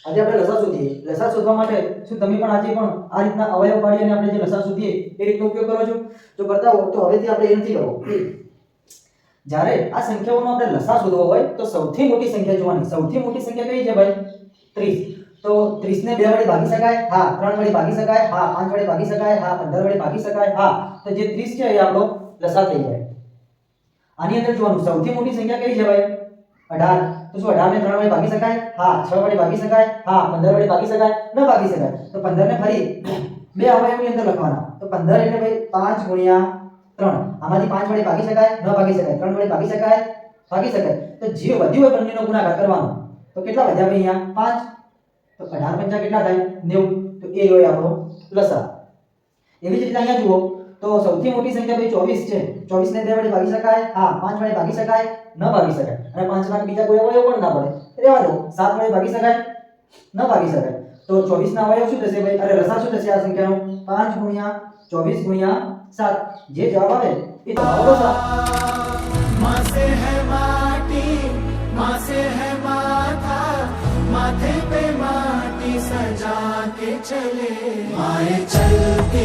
આજે આપણે લસા શોધીએ. લસા શોધવા માટે શું તમે પણ આજે પણ આ રીતના અવયવ પાડી અને આપણે જે લસા શોધીએ એ રીતનો ઉપયોગ કરો છો? જો કરતા હો તો હવેથી આપણે એ નથી કરવો. જ્યારે આ સંખ્યાઓનો આપણે લસા શોધવો હોય તો સૌથી મોટી સંખ્યા જોવાની. સૌથી મોટી સંખ્યા કઈ છે ભાઈ? 30. તો 30 ને 2 વડે ભાગી શકાય? હા. 3 વડે ભાગી શકાય? હા. 5 વડે ભાગી શકાય? હા. 15 વડે ભાગી શકાય? હા. તો જે 30 છે એ આપણો લસા થઈ જાય. આની અંદર જોવાનું સૌથી મોટી સંખ્યા કઈ છે ભાઈ? 18. તો શું 18 ને 3 વડે ભાગી શકાય? હા. 6 વડે ભાગી શકાય? હા. 15 વડે ભાગી શકાય? ન ભાગી શકાય. તો 15 ને ફરી બે અવયવની અંદર લખવાના. તો 15 એટલે ભાઈ 5 ગુણ્યા 3. આમાંથી 5 વડે ભાગી શકાય? ન ભાગી શકાય. 3 વડે ભાગી શકાય? ભાગી શકાય. તો જે વધ્યું હોય બંનેનો ગુણાકાર કરવાનો. તો કેટલા વધ્યા ભાઈ અહીંયા? 5. તો 18 પંચા કેટલા થાય? 90. તો એ હોય આપણો લસા. એવી જ રીતે અહીંયા જુઓ તો સૌથી મોટી સંખ્યા ભાઈ 24 છે. 24 ને 2 વડે ભાગી શકાય? હા. 5 વડે ભાગી શકાય? ન ભાગી શકાય. અને 5 ના બીજા કોઈ અવયવ પણ ના પડે. રહેવા દો. 7 વડે ભાગી શકાય? ન ભાગી શકાય. તો 24 ના અવયવ શું થશે ભાઈ? અરે લસા શું થશે આ સંખ્યાનો? 5 ગુણ્યા 24 ગુણ્યા 7. જે જવાબ આવે એ તમારો લસા. माँ से है माटी, माँ से है माथा, माथे पे माटी सजा के चले, माए चलती